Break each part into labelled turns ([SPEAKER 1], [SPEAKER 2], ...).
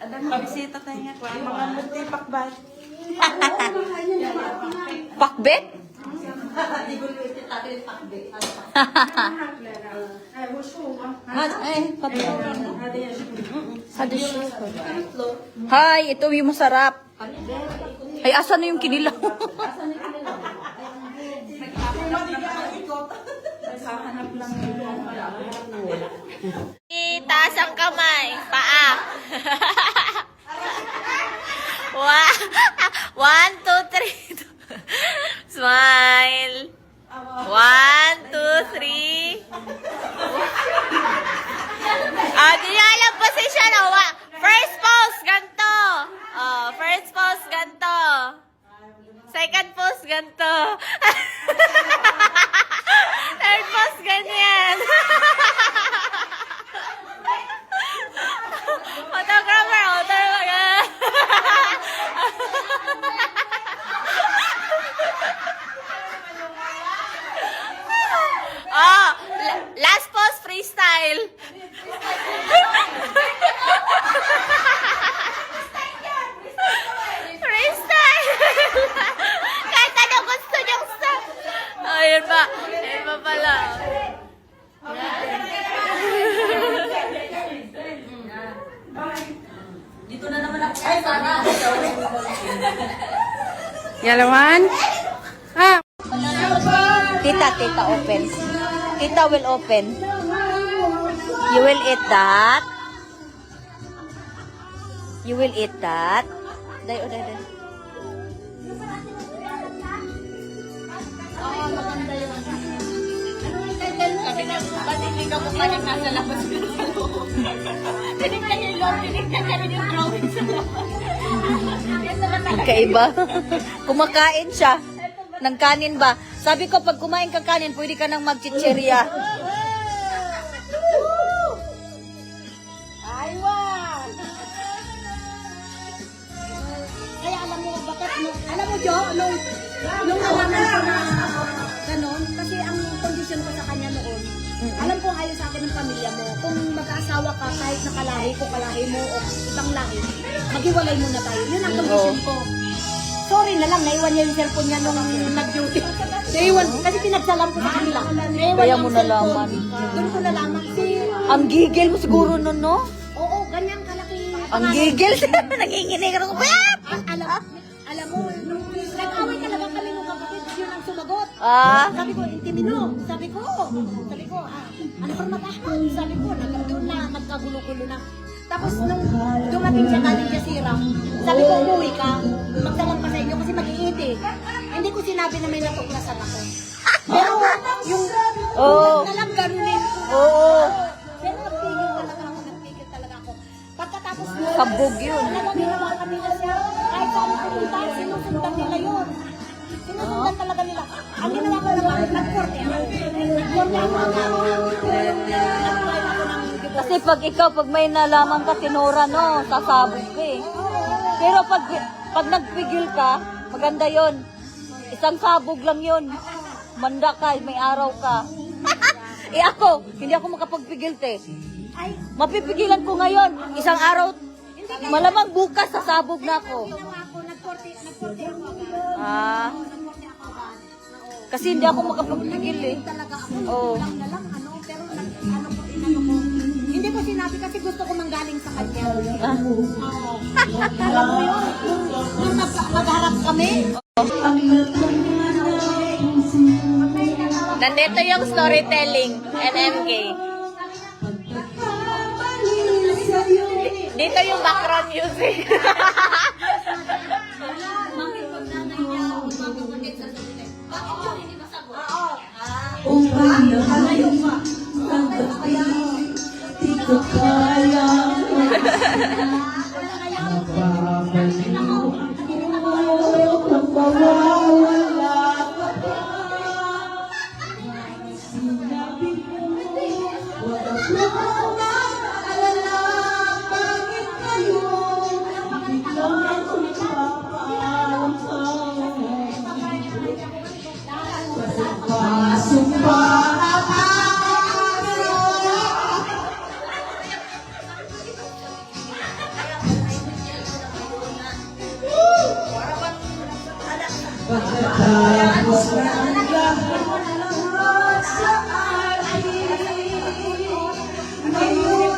[SPEAKER 1] Ada na bisita tayo nga. Mga multi-pakbal.
[SPEAKER 2] Pakbet? Hay, ito yung masarap. Ay, asa na yung kinilaw? Itaas ang kamay. Paa. One, two, three. Smile. 1, 2, 3. Di niya alam position. First pose, ganito. First pose, ganito. Second pose, ganito. Third pose, ganyan. Photographer, last pose, freestyle. Freestyle. Kahit ano gusto niyong style. Ayun ba? Ayun ba pala? Dito na naman ako. Ay, sana.
[SPEAKER 1] Yalawan.
[SPEAKER 2] Tita, open. Tita will open. You will eat that. You will eat that. Day.
[SPEAKER 1] Sabi niya, ba't hindi ka mukha nang nasa labas ka sa loob? Tinignan niya yung loob, tinignan niya rin yung drawing sa labas.
[SPEAKER 2] Magkaiba. Kumakain siya. Ng kanin ba? Sabi ko, pag kumain ka kanin, pwede ka nang mag-chichirya.
[SPEAKER 3] Kaya alam mo, bakit, alam mo, Jo, nung nalaman ko na ganon, kasi ang kondisyon ko sa kanya noon, alam ko ayaw sa akin ng pamilya mo. Kung mag-aasawa ka, kahit nakalahi ko, kalahi mo, o ibang lahi, maghiwalay muna tayo. Yun ang kondisyon ko. Sorry na lang, naiwan niya yung cellphone niya nung nag-duty. Naiwan, kasi pinagsalam ko sa kanila.
[SPEAKER 2] Kaya mo nalaman.
[SPEAKER 3] Doon ko nalaman.
[SPEAKER 2] Ang gigil mo siguro nun, no?
[SPEAKER 3] Oo, ganyan kalaki.
[SPEAKER 2] Ang gigil. Nanginginig ako.
[SPEAKER 3] Alam mo, nung nag-away talaga kami nung kapatid, yun ang sumagot. Sabi ko, intimino. Sabi ko, ano pa matahal? Sabi ko, doon na, nagkagulo-gulo na. Tapos nung dumating siya galing Jasira, sabi ko, umuwi ka, magdalang pa sa inyo kasi mag-iit eh. Hindi ko sinabi na may natuklasan ako. Pero yung nalang ganunin ko. Pero nagpigil talaga ako. Pagkatapos nun,
[SPEAKER 2] Kabog yun.
[SPEAKER 3] talagang ginawa kami na siya. Kahit saan pupunta, sinusundan nila yun. Sinusundan talaga nila. Ang ginawa ko naman, nag-korte ako.
[SPEAKER 2] Kasi pag may nalaman ka, tinura, no? Sasabog ka eh. Pero pag nagpigil ka, maganda yon. Isang sabog lang yon. Manda ka, may araw ka. Ako, hindi ako makapagpigil, te. Mapipigilan ko ngayon. Isang araw, malamang bukas sasabog na ako.
[SPEAKER 3] Nag-korte ako.
[SPEAKER 2] Kasi hindi ako makapagpigil eh.
[SPEAKER 3] Talaga ako. Lang na lang, pero hindi ko sinabi kasi gusto ko manggaling sa kanya. Alam mo yun, nung nagharap kami.
[SPEAKER 2] Nandito yung storytelling, NMK. Dito yung background music.
[SPEAKER 3] lahat sa akin. Ngayon,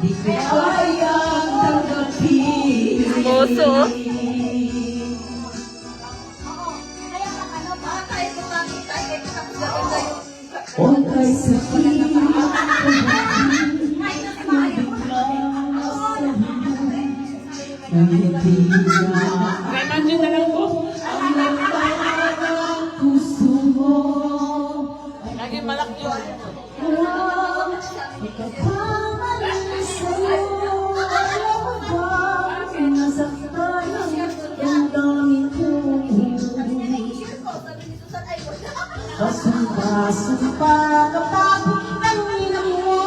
[SPEAKER 3] di ko kayang tanggapin.
[SPEAKER 2] Boso.
[SPEAKER 3] Huwag sa gusto mo.
[SPEAKER 1] Lagi malaki yun.
[SPEAKER 3] Ikapamalan sa'yo. Alam mo ba, nasaktan ang daming puso. Basang-basang pagkapagod ng ina mo.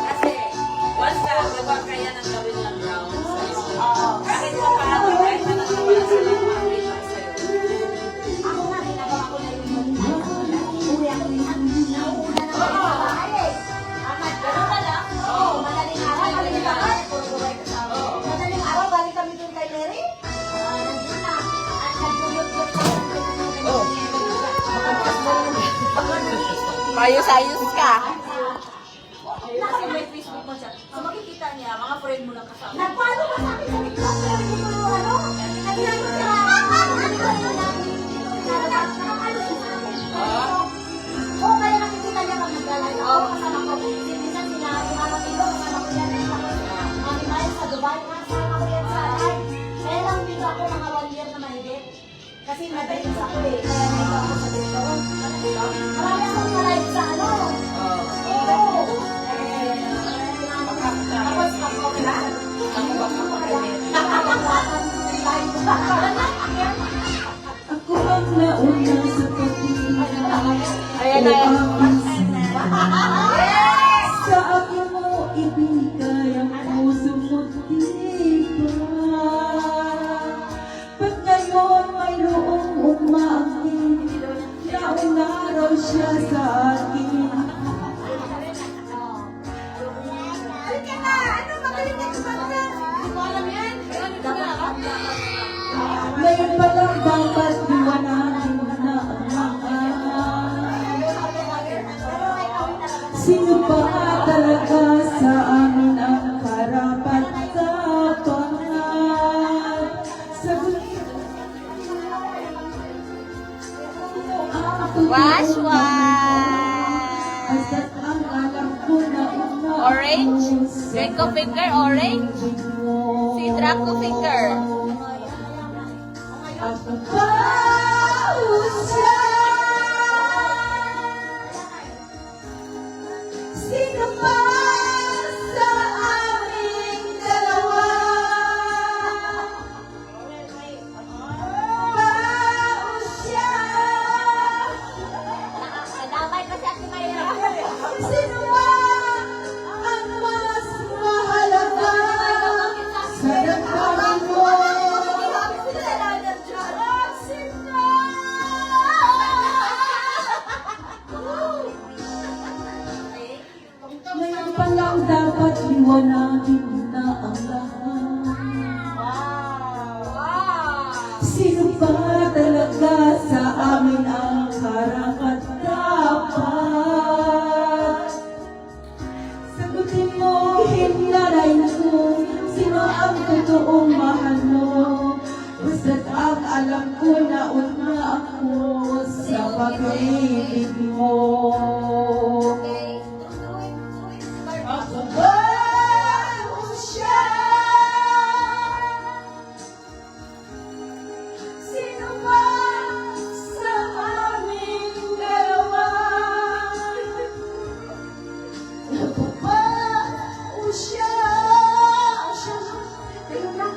[SPEAKER 1] Kasi, basta, diba kaya nang gawin ng rounds? Kahit pa paano, kahit na nagawa sila, makakita sa'yo.
[SPEAKER 2] Ayos-ayos ka.
[SPEAKER 1] Kasi may Facebook mo siya. So makikita niya, mga friend mo lang kasama.
[SPEAKER 3] Nagpano ba sa akin sa TikTok? Pero hindi ko ano? Nagpano siya. Oo, kaya nakikita niya pag naglalay ako. Kasama ko. Minsan sila, yung mga tilo, kasama ko yan. Mami Maya sa Dubai, kasama ko yan sa live. Kaya lang dito ako mga 1 year na mahigit. Kasi nag-live ako eh. Kaya nag ako sa TikTok. Marami akong na-live sa ano. Oo. Tapos ako na. Ako ang nauna sa
[SPEAKER 2] Ayan na yan.
[SPEAKER 3] sa akin mo ibigay ang puso mo, diba? Pag ngayon mayroong umaamin, nauna raw siya sa akin. Ngayon pa lang dapat liwanagin na ang sino ba talaga sa amin ang karapat-dapat? Sagutin
[SPEAKER 2] Wash,
[SPEAKER 3] Basta't ang alam ko na
[SPEAKER 2] Orange? Draco finger, orange? Si Draco finger.
[SPEAKER 3] Ako ba siya? Sino ba sa aming dalawa? Ba siya?
[SPEAKER 2] Nadamay pa si Ate Mayra.
[SPEAKER 3] Sino ba ang mas mahalaga sa damdamin mo? Ngayon pa lang dapat liwanagin na ang lahat. Sino ba talaga sa amin ang karapat-dapat? Sagutin mo, hinarayin ko, sino ang totoong mahal mo? Basta't ang alam ko na una ako sa pag-ibig mo. Ako ba siya? Sino ba sa aming dalawa? Ako ba siya? Ayun lang.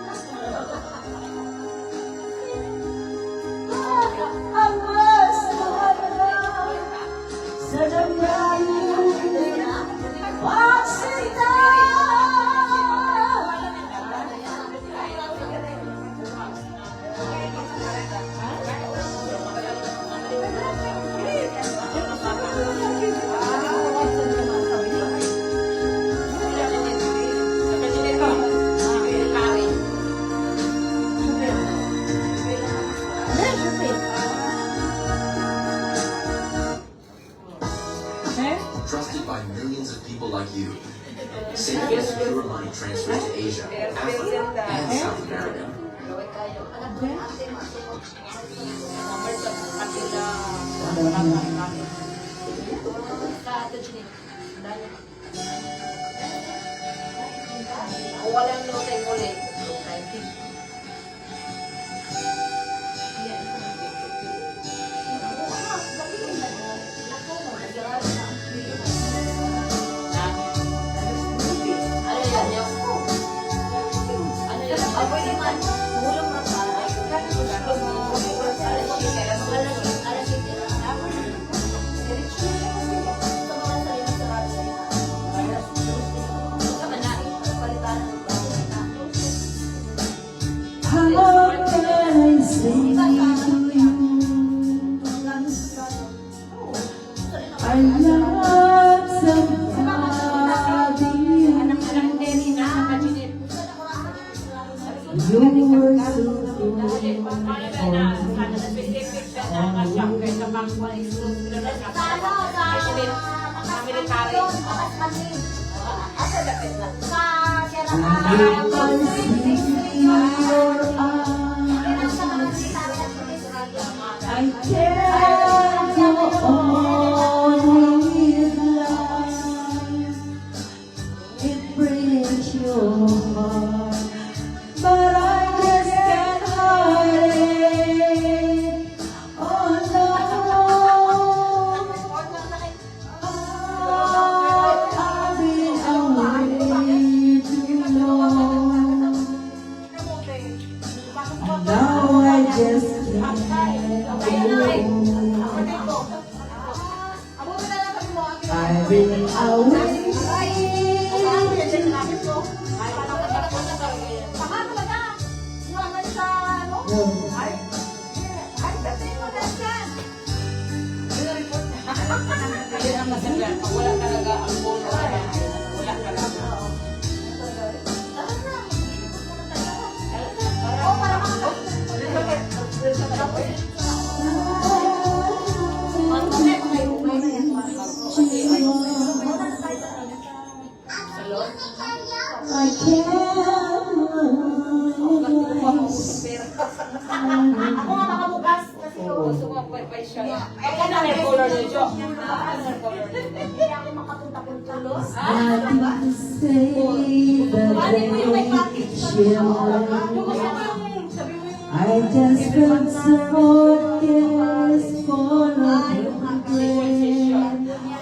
[SPEAKER 4] by millions of people like you. Safety and secure money transfers to Asia, Africa, and South America.
[SPEAKER 1] Walang lote ulit.
[SPEAKER 5] How can I say to you I love somebody you were so I can't go on with life. It breaks your heart, but I just can't hide it. Oh no, I've been away too long. Now I just can't go. I've been away.
[SPEAKER 1] Wala talaga ang puno. Wala talaga.
[SPEAKER 5] I can't.
[SPEAKER 3] Ako nga makabukas kasi
[SPEAKER 1] Gusto ko pa siya. Ano na yung color niyo, Jo? Ano na yung color niyo?
[SPEAKER 3] hindi ako makapunta-puntulos.
[SPEAKER 5] Nothing to say but I just felt so guess for regret.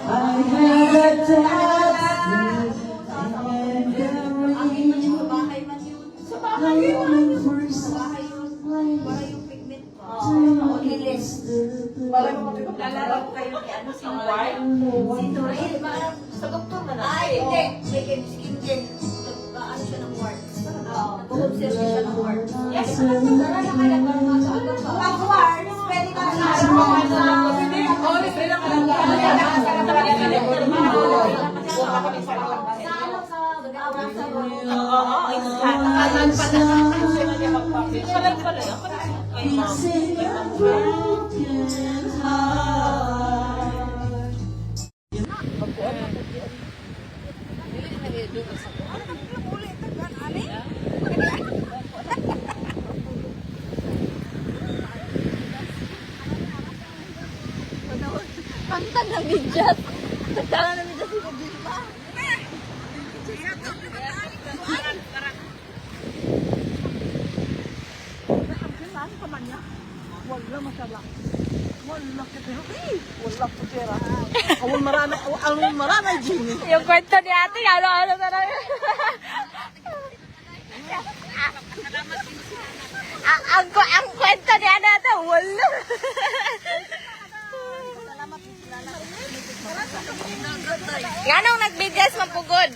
[SPEAKER 5] I had a taxi and the rain. Looking for someone to kiss the
[SPEAKER 1] Lalaro ko kayo ni ano, si White?
[SPEAKER 3] Si Doreen, sa doktor na na. Ay, hindi. May skin din. Ano siya ng ward. Bumobserve siya ng ward. Yes, tara na kaya ba mga sa ano ba? Ang ward, pwede ka na.
[SPEAKER 1] Hindi, pwede ka lang.
[SPEAKER 3] Sa ano sa gagawin sa
[SPEAKER 1] Oo, kanan pala. Kanan pala.
[SPEAKER 5] fixing a broken heart.
[SPEAKER 2] Pantang na bidyat. Pantang na bidyat si Bidyat.
[SPEAKER 6] Wala masyala. Wala kitero. Wala kitera. Awal marana Jimmy.
[SPEAKER 2] Yung kwento ni ate, ano talaga. ang kwento ni ate, wala. Ganong nagbidyas mapugod.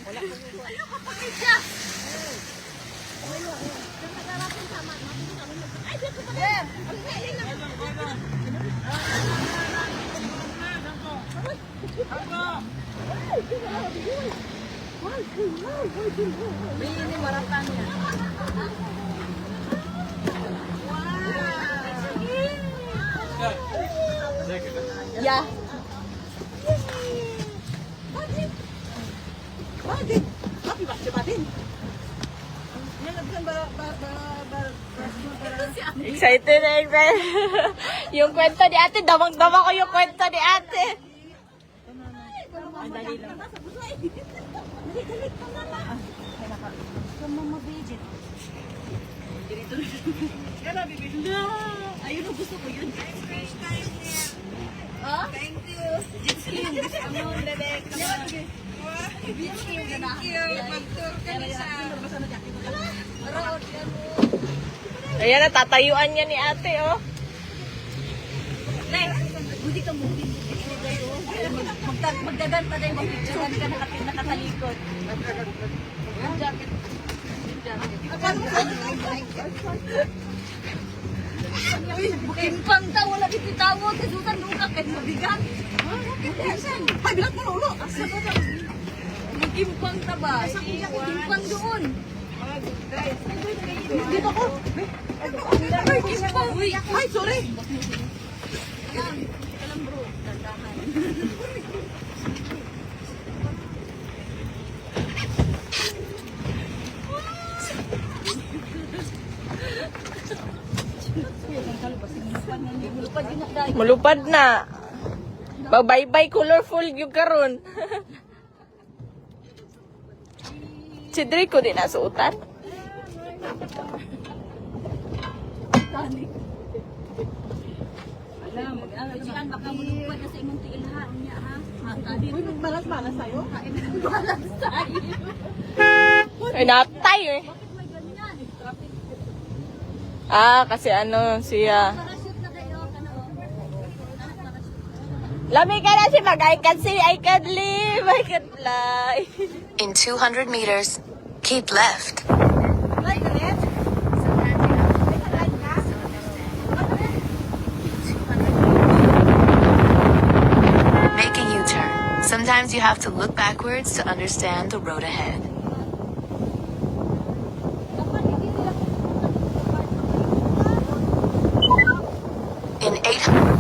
[SPEAKER 2] Yeah.
[SPEAKER 7] Excited na excited. Yung kwento ni ate, damang-dama ko yung kwento ni ate. Ang dali lang.
[SPEAKER 2] Ayun ang gusto ko yun. Ah? Thank you. Ano, bebek? Thank you. Mag-tour kami sa...
[SPEAKER 7] Ayan, natatayuan niya ni ate, oh.
[SPEAKER 2] Buti ka movie. Magdaganta na yung mag-picturean ka nakatalikod. Yung jacket. Kimpang daw, wala kititawag. Kasutan doon ka, kahit mabigat. Ay, bilat mo na ulo. Magkimpang ka ba? Kimpang doon. Dito ko. Ay, kimpang. Ay, sorry. Alam bro, dandahan.
[SPEAKER 7] Malupad na. Bye-bye colorful yung karon. Si Draco din nasuotan.
[SPEAKER 2] Alam, mag-aaral baka mulupad na sa imong tiilhan niya, ha? Tadi
[SPEAKER 6] Uy, magbalas-balas sa'yo.
[SPEAKER 2] balas tayo.
[SPEAKER 7] Ay, natay eh.
[SPEAKER 2] May ganyan. Traffic.
[SPEAKER 7] Ah, kasi ano siya.
[SPEAKER 2] Parachute na kayo,
[SPEAKER 7] Lami ka na si I can see, I can live, I can fly.
[SPEAKER 8] In 200 meters, keep left. Make a U-turn. Sometimes you have to look backwards to understand the road ahead. In 800...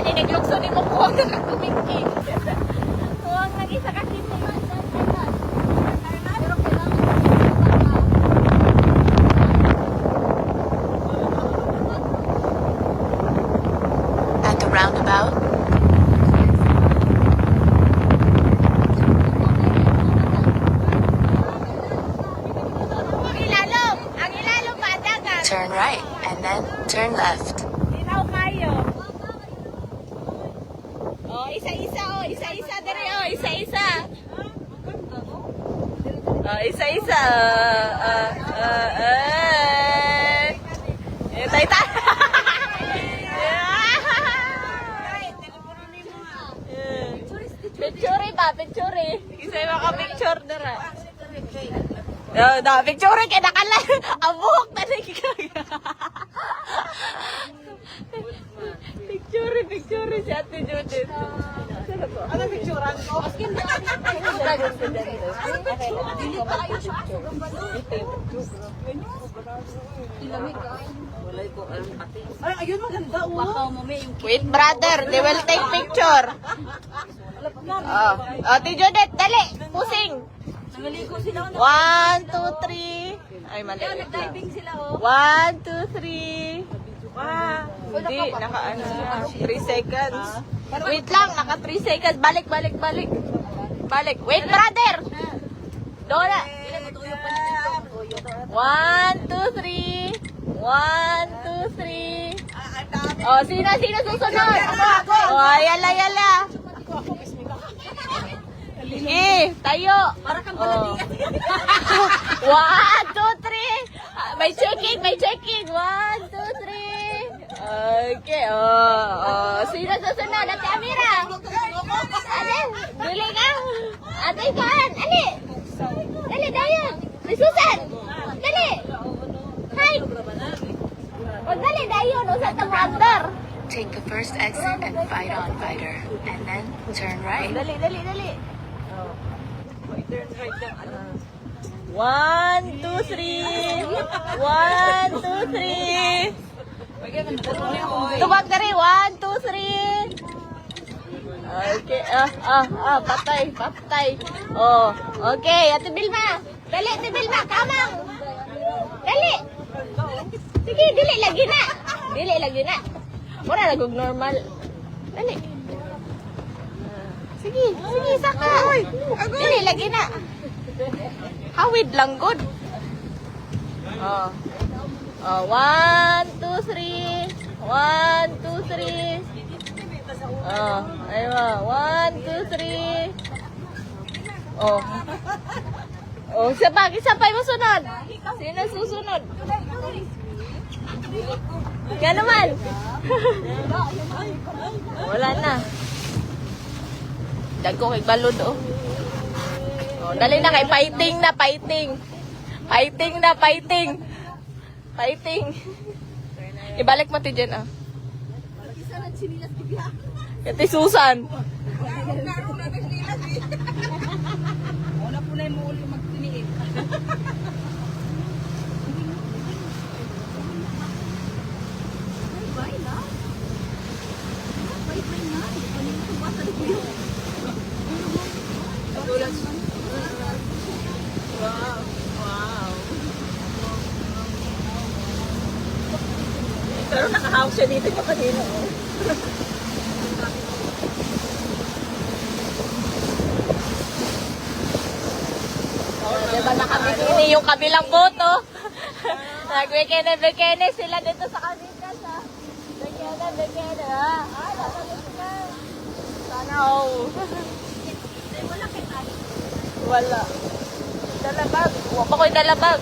[SPEAKER 7] ate, naglukso ni mo po. Nakakumingking. Huwag nag-isa ka kasi. Pero
[SPEAKER 8] At the roundabout,
[SPEAKER 7] ang ilalong madagat.
[SPEAKER 8] turn right and then turn left.
[SPEAKER 7] Tinaw kayo. Oh, isa-isa, oh. Isa-isa dere, oh. Isa-isa. Oh, isa-isa. Tay-tay. Picture ba? Picture. Isa yung maka-picture dere. Picture kaya nakala. Ang buhok na nagkakaga. Picture si Ate Judith.
[SPEAKER 6] Ano picturean ko? Ay, ayun maganda. Oh.
[SPEAKER 7] Wait, brother, they will take picture. Ate Judith, dali, pusing.
[SPEAKER 2] Nangaligo sila.
[SPEAKER 7] 1, 2, 3. Ay, mali.
[SPEAKER 2] Nag-diving sila, oh.
[SPEAKER 7] 1, 2, 3. Hindi, naka 3 seconds. Wait lang, naka 3 seconds. Balik. Wait, brother. Dola. 1, 2, 3. 1, 2, 3. Oh, sino susunod? Oh, yala. Sige, tayo.
[SPEAKER 2] Para kang baladian.
[SPEAKER 7] 1, 2, 3. May checking. 1, 2, 3. Okay, sino susunod? Ate Amira. Ate, dili ka. Ate Juan, ali. Dali, dayon. May Susan. Dali. Hi. O, dali, dayon. Usa tang water.
[SPEAKER 8] Take the first exit and fight on fighter. And then turn right.
[SPEAKER 7] Dali.
[SPEAKER 6] Turn right lang.
[SPEAKER 7] 1, 2, 3. 1, 2, 3. Tubag na rin. 1, 2, 3. Okay. Patay. Oh, okay. Ate Bilma. Dali, Ate Bilma. Kamang. Dali. Sige, dili lagi na. Wala nagug normal. Dali. Sige, saka. Dili lagi na. Hawid lang good. 1, 2, 3. 1, 2, 3. Aywa. 1, 2, 3. Sabay mo sunod. Sino susunod? Kaya naman. Wala na. Dago kay balod, oh. Dali na kay fighting. Ibalik mo ti dyan, ah. Ito Susan.
[SPEAKER 2] Wala po na yung muli magtiniin.
[SPEAKER 6] Pero nakahawak siya dito yung kanina.
[SPEAKER 7] Diba nakabikini yung kabilang boto? Nag-bikini sila dito sa kanina sa bikini. Sana all. Wala. Dalabag. Wala ko'y dalabag.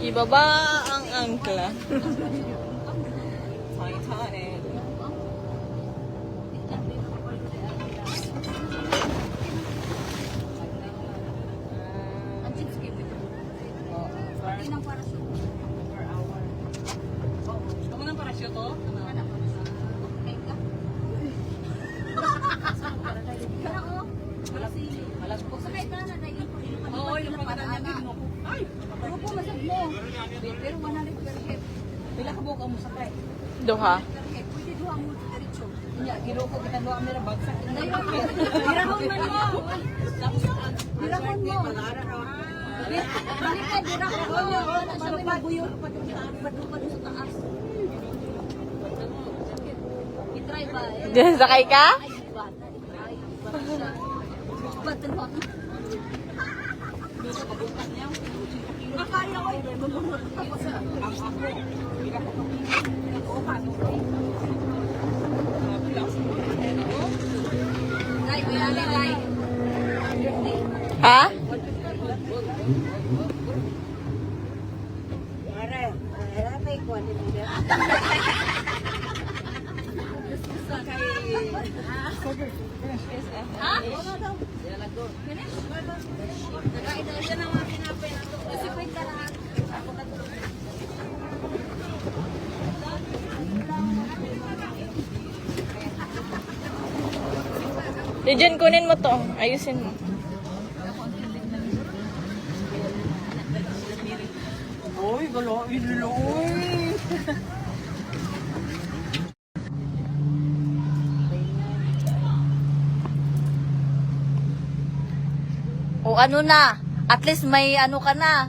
[SPEAKER 7] Ibaba ang angkla.
[SPEAKER 6] Titanic. Kamu ng parasyo to? Oo, yung pagkatanya din mo. Ay! Pila ka buka mo sakay?
[SPEAKER 7] Duha.
[SPEAKER 6] Giloko kita doon ang nila bagsak.
[SPEAKER 3] Dirahon man mo. Dirahon mo. Balik ka, dirahon mo. Wala siya may nabuyo pa doon sa taas. I-try ba?
[SPEAKER 7] Sakay ka?
[SPEAKER 3] Nakaya ko eh.
[SPEAKER 7] Ha? Diyan, kunin mo to. Ayusin mo.
[SPEAKER 6] Uy, galo, iluloy.
[SPEAKER 2] O ano na, at least may ano ka na.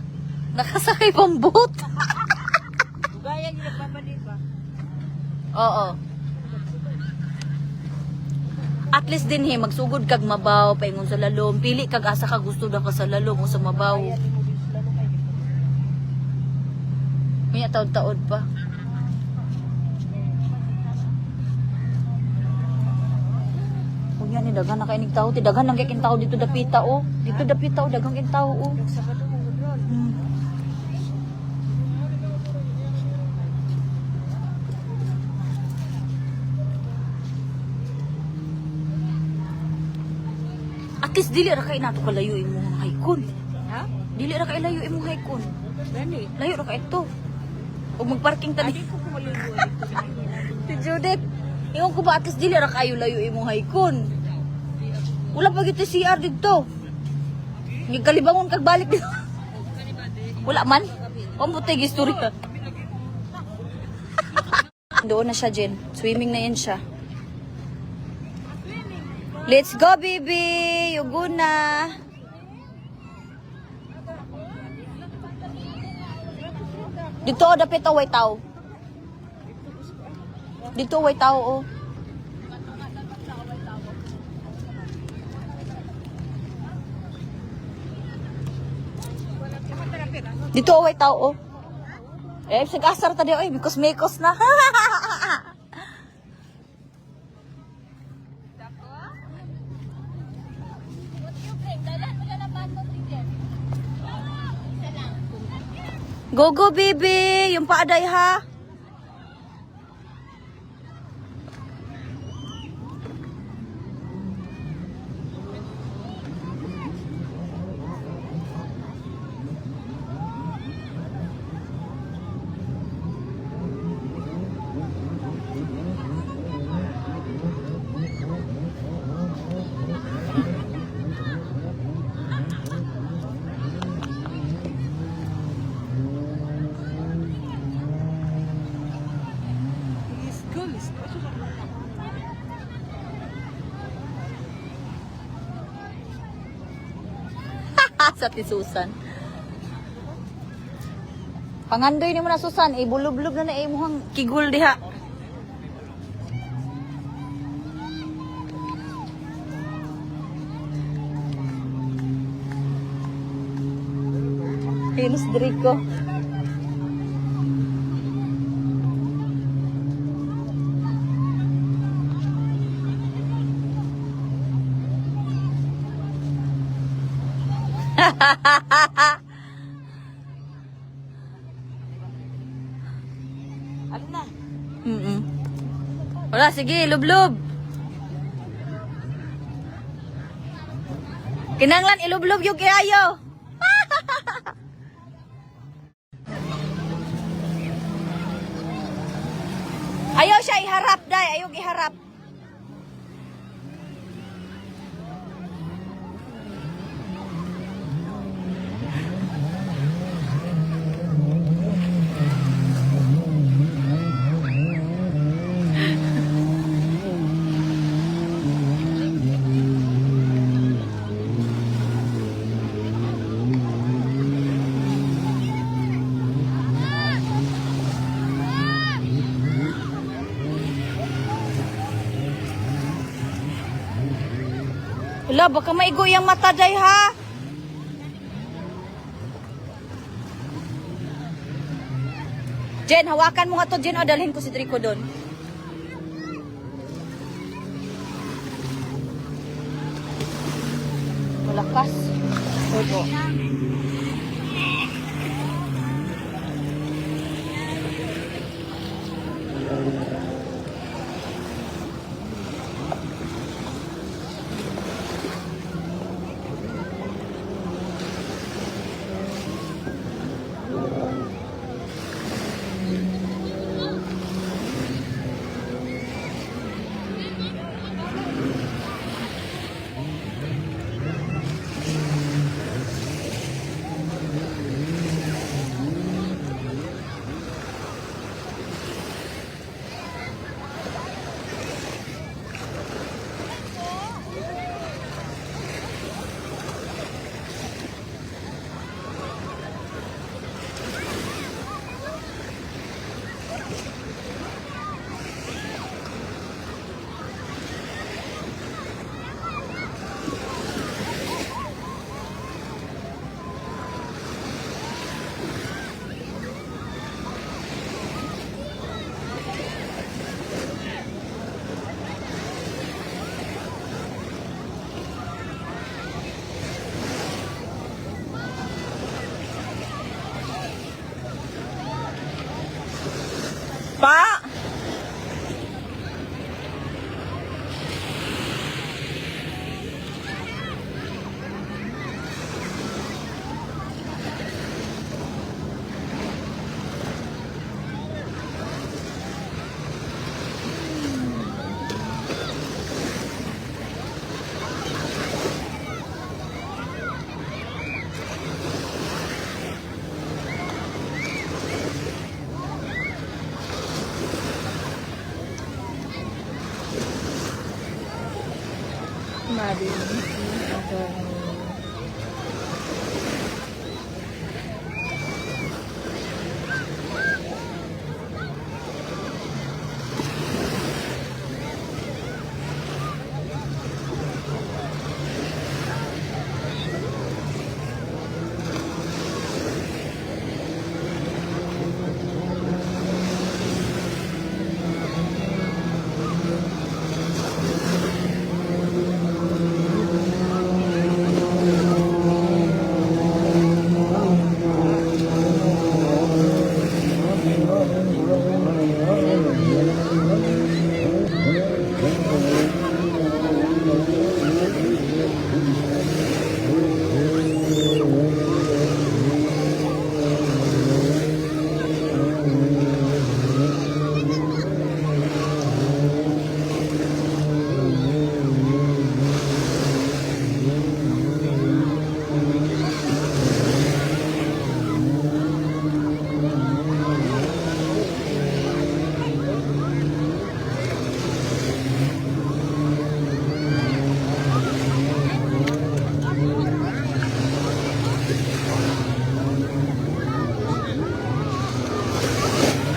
[SPEAKER 2] Nakasakay pang boat.
[SPEAKER 6] Gaya yung nagpapalid ba?
[SPEAKER 2] Oo. At least din magsugod kag mabaw, paingon sa lalom. Pili kag asa ka gusto na ka sa lalom o sa mabaw. May taon-taon pa. Kung yan, dagan na kainig tao. Dagan lang kaking tao dito dapita o. Dito dapita o, dagang kaking tao o. At least dili ra kay nato kalayo imong haykon.
[SPEAKER 6] Ha?
[SPEAKER 2] Dili ra kay layo imong haykon.
[SPEAKER 6] Gani.
[SPEAKER 2] Layo ra kay ito. Ug magparking tani.
[SPEAKER 6] Ko kumaluloy.
[SPEAKER 2] Si Judith, ingon ko ba at least dili ra kayo layo imong haykon. Wala pa gito CR dito. Gikalibangon kag balik dito. Wala man. Pambutay gistorya. Doon na siya, Jen. Swimming na yan siya. Let's go, baby! Yugo na! Dito, dapit o, way tao. Dito, way tao, o. Dito, way tao, o. Eh, sig-asar ta di, oy, because makos na. Go, go, baby! Yung paaday, ha? Sa ti Susan. Pangandoy ni mo na Susan, ibulub-lub na imuhang kigul diha. Hinus Drico. Tara, sige, lublob. Kinanglan, ilublob yung kiyayo. Ayaw siya iharap, day. Ayaw iharap. Wala, baka maigo yung mata, day, ha? Jen, hawakan mo nga to, Jen, o dalhin ko si Drico doon. Malakas. Opo. Pa!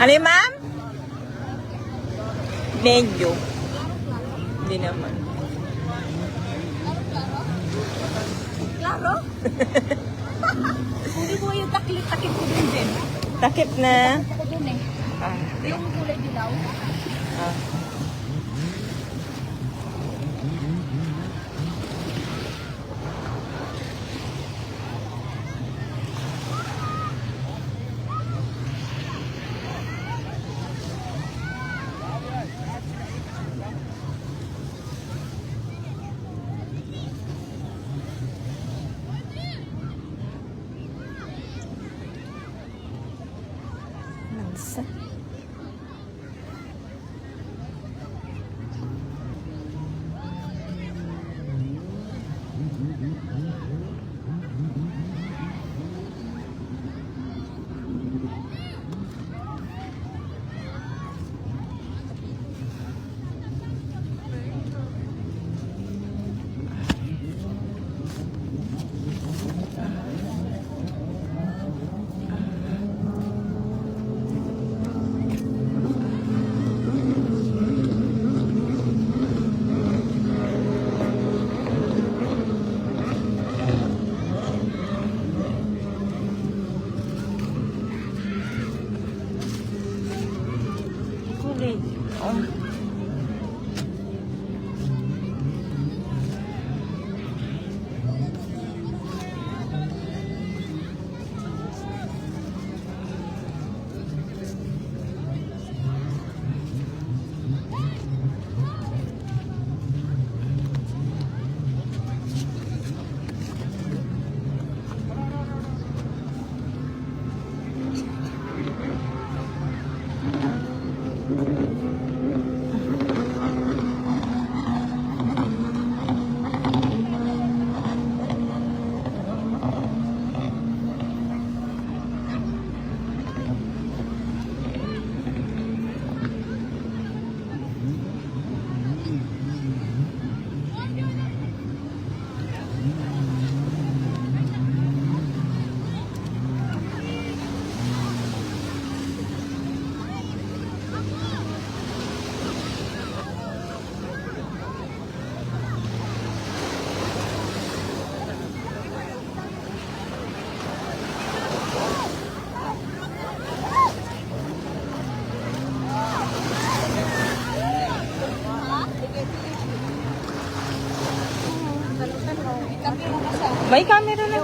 [SPEAKER 6] Ano yun, ma'am? Medyo. Hindi naman.
[SPEAKER 3] Klaro? Hindi mo yung takip ko din.
[SPEAKER 6] Takip na.
[SPEAKER 3] Ako dun eh. Yung kulay dilaw.
[SPEAKER 6] kids. Kulit. Oh. May camera na.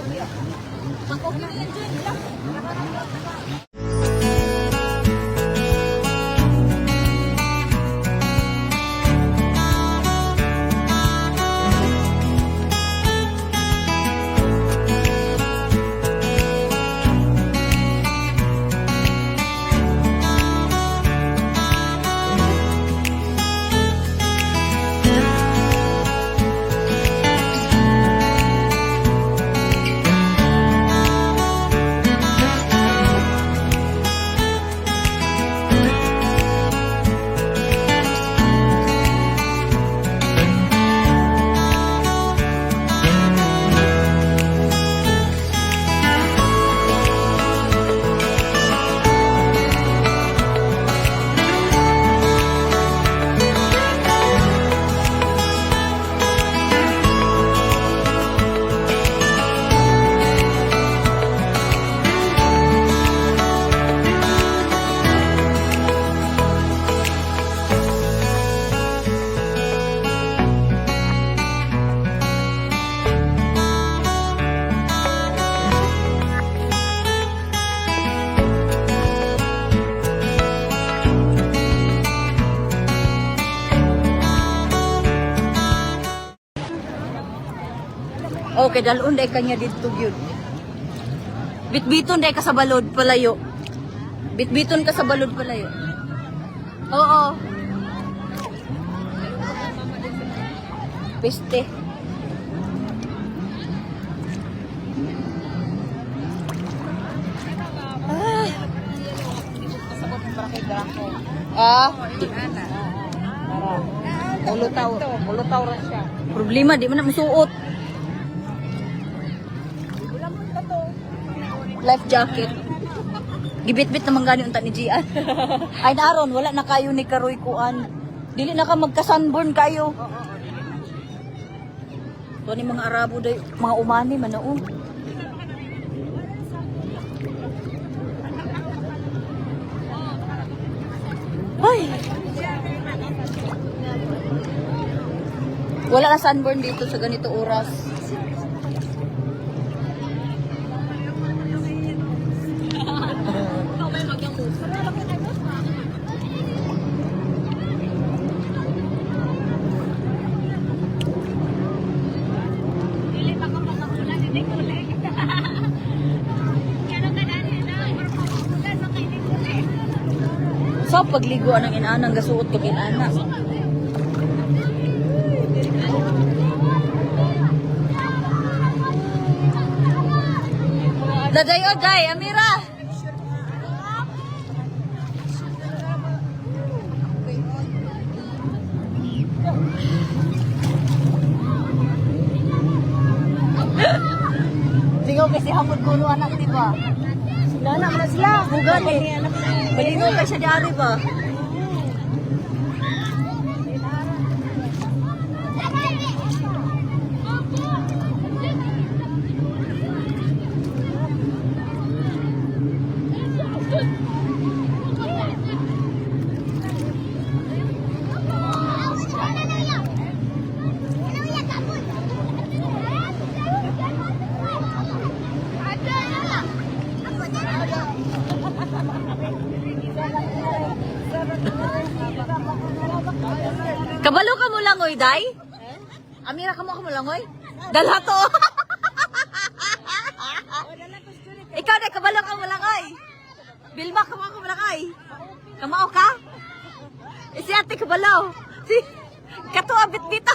[SPEAKER 2] Okay, dalun day kanya dito gyud. Bitbiton day ka sa balod palayo. Bitbiton ka sa balod palayo. Oo. Peste. Mulutaw ra siya. Problema di man na masuot. Life jacket. Gibit-bit naman gani unta ni Gian. Ay naron wala na kayo ni Karoy kuan. Dili na ka magka-sunburn kayo. To ni mga Arabo day, mga umani man na Ay. Wala na sunburn dito sa ganito oras. So, pagliguan ng inanang gasuot ko inana. Daday o day, Amira! Singaw kasi hamod kuno anak, di ba?
[SPEAKER 3] Sila na sila.
[SPEAKER 2] Bugan eh. Malino ka siya diari ba? Kabalo ka mo lang, oy, day? Amira ka mo lang, oy? Dalha to. Ikaw, day, kabalo ka mo lang, oy? Bilma ka mo lang, oy? Kamao ka? Si ate kabalo. Si katuwa bit-bita.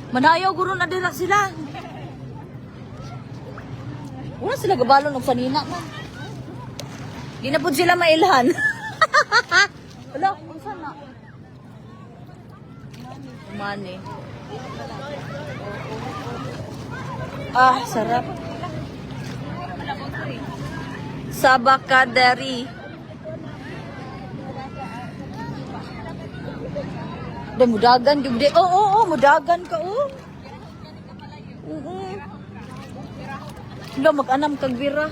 [SPEAKER 2] Manayaw, guro na din sila. Wala sila gabalo ng sanina mo. Di na po sila mailhan. Wala, kung saan na? Mani. Ah, sarap. Sabakaderi. Dahil mudagan. Oo, mudagan ka, oh. Wala, mag-anam kag bira.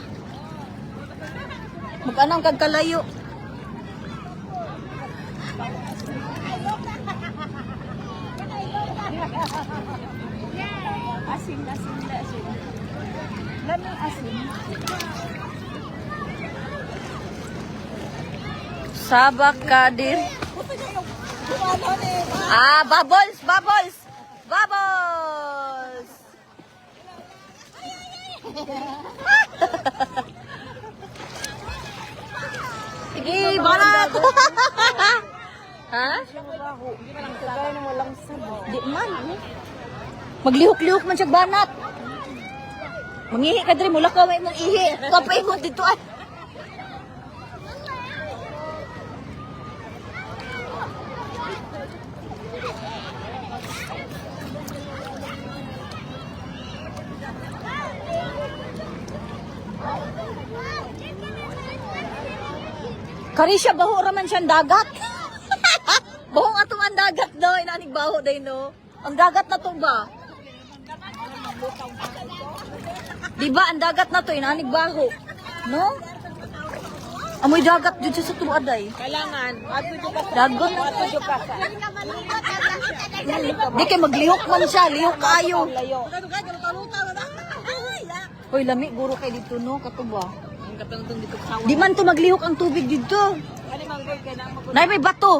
[SPEAKER 2] Mag-anam kag kalayo.
[SPEAKER 3] Asin. Lamang asin.
[SPEAKER 2] Sabakadir. Ah, bubbles. Sige, banat. Ha? Di man. Maglihok-lihok man siya banat. Mangihi ka diri, mula ka may mong ihi. Kapay mo dito ay. Kari siya, baho raman siyang dagat. Bahong atong ang dagat, no? Inanig baho day, no? Ang dagat na to ba? Diba, ang dagat na to, inanig baho. No? Amoy dagat dito sa tuwaday.
[SPEAKER 3] Kailangan, ato ka sa
[SPEAKER 2] Dagon. Di kay maglihok man siya, lihok kayo. Hoy, lami, guro kay dito, no? Katuba. Di man to maglihok ang tubig dito. Nay may bato.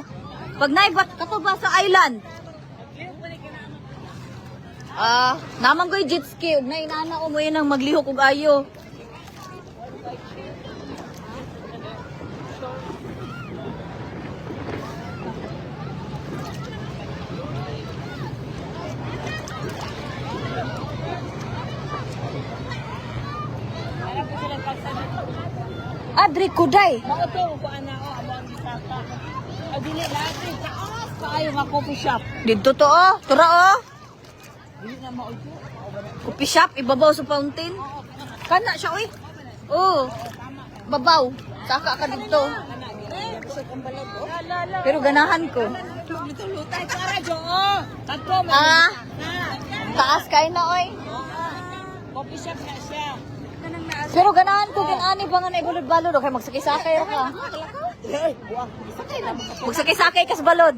[SPEAKER 2] Pag nay kato ba sa island? Naman ko'y jet ski. Ug nay inana ko mo yun ang maglihok ug ayo. Adri kuday.
[SPEAKER 3] Mauto ko ana o among gisaka. Adili lagi taas kaayo nga coffee shop.
[SPEAKER 2] Dito to oh. Tura oh.
[SPEAKER 3] Dili na mauto.
[SPEAKER 2] Coffee shop ibabaw sa fountain. Kana siya oy. Oh. Babaw. Saka ka dito. Pero ganahan ko.
[SPEAKER 3] Lutay ka radyo oh. Tatlo man.
[SPEAKER 2] Taas kay na oy.
[SPEAKER 3] Coffee shop na siya.
[SPEAKER 2] Pero ganahan ko ginani ba nga na ibulod-balod kay magsakay-sakay ka. Magsakay-sakay ka sa balod.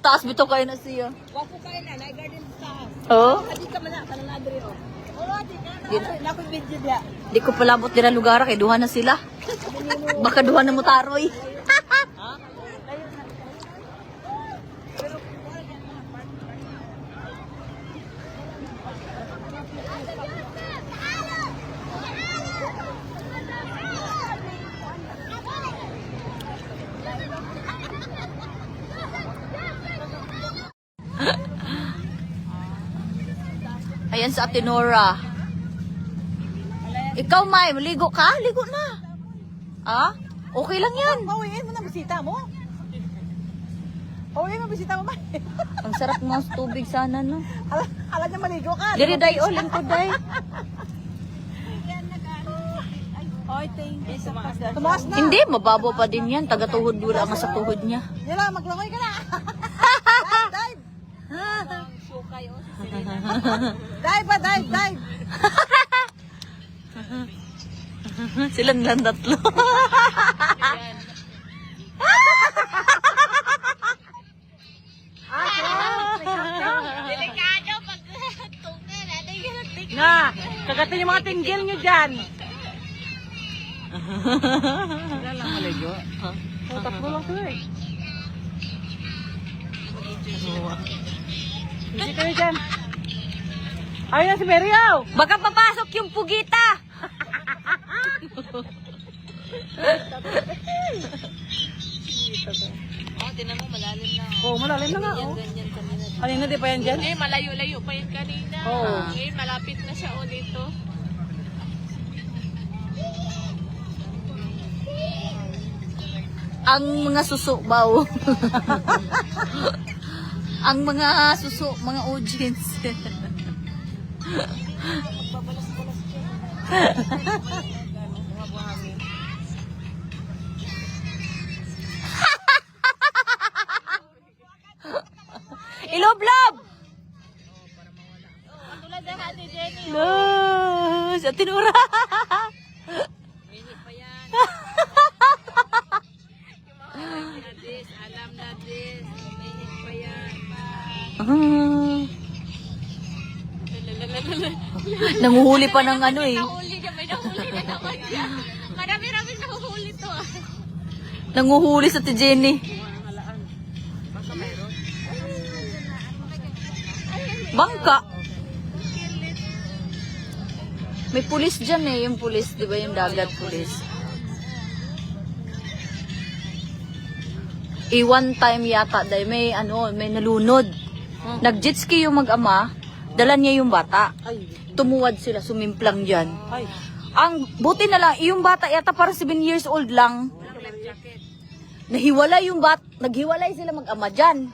[SPEAKER 2] Taas bito kayo na siya.
[SPEAKER 3] Wa ko kay na garden sa.
[SPEAKER 2] Oh?
[SPEAKER 3] Kadi ka man kanang adri oh. Oh, di ka na. Nako video dia.
[SPEAKER 2] Di ko palabot din ang lugar kay duha na sila. Baka duha na mo taroy. Ayan sa Atenora. Ikaw, May, maligo ka? Ligo na. Ah? Okay lang yan.
[SPEAKER 3] Pauwiin mo na bisita mo. Pauwiin mo bisita mo ba?
[SPEAKER 2] Ang sarap nga sa tubig sana, no?
[SPEAKER 3] Alam niya maligo ka.
[SPEAKER 2] Diri, day, oh, lingkod, day.
[SPEAKER 3] Oy, thank you. Tumaas na.
[SPEAKER 2] Hindi, mababaw pa din yan. Tagatuhod wala nga sa tuhod niya.
[SPEAKER 3] Yan lang, maglangoy ka na. Dive, dive. Dive.
[SPEAKER 2] Silang lang tatlo.
[SPEAKER 7] Delikado pag tungkol. Ano yung tingin?
[SPEAKER 3] Na, kagatin yung mga tinggil nyo dyan. Yan lang maligo. Tatlo lang sila eh. Hindi kayo dyan. Ayun na si Meriaw.
[SPEAKER 2] Baka papasok yung pugita.
[SPEAKER 3] Oh, malalim na nga. Oh. Kanina di pa yan dyan?
[SPEAKER 7] Eh, malayo-layo pa yun kanina.
[SPEAKER 3] Oo.
[SPEAKER 7] Ngayon, malapit na siya o dito.
[SPEAKER 2] Ang mga suso baw. Ang mga suso, mga audience. Iloblob!
[SPEAKER 7] Tulad ng Ate Jenny.
[SPEAKER 2] No, sa tinura.
[SPEAKER 7] Alam na this. Mainit pa yan.
[SPEAKER 2] Nanguhuli pa ng ano eh.
[SPEAKER 7] Nahuli niya, may nahuli na naman niya. Marami-rami nahuhuli to.
[SPEAKER 2] Nanguhuli sa Jenny. Bangka. May pulis dyan eh, yung pulis, di ba yung dagat pulis? One time yata, dahil may nalunod. Nag-jet ski yung mag-ama, dala niya yung bata. Tumuwad sila, sumimplang dyan. Ang buti na lang, yung bata yata parang 7 years old lang. Naghiwalay sila mag-ama dyan.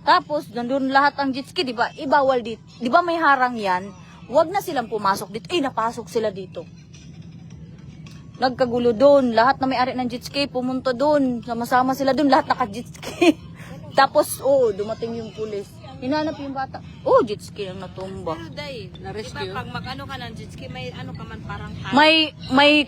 [SPEAKER 2] Tapos, nandun lahat ang jet ski, di ba? Ibawal dito. Di ba may harang yan? Huwag na silang pumasok dito. Napasok sila dito. Nagkagulo doon. Lahat na may-ari ng jet ski, pumunta doon. Sama-sama sila doon. Lahat naka-jet ski. Tapos, dumating yung pulis. Hinanap yung bata. Jet ski lang natumba.
[SPEAKER 1] Day, di ba pag mag-ano ka ng jet ski, may ano ka man parang
[SPEAKER 2] May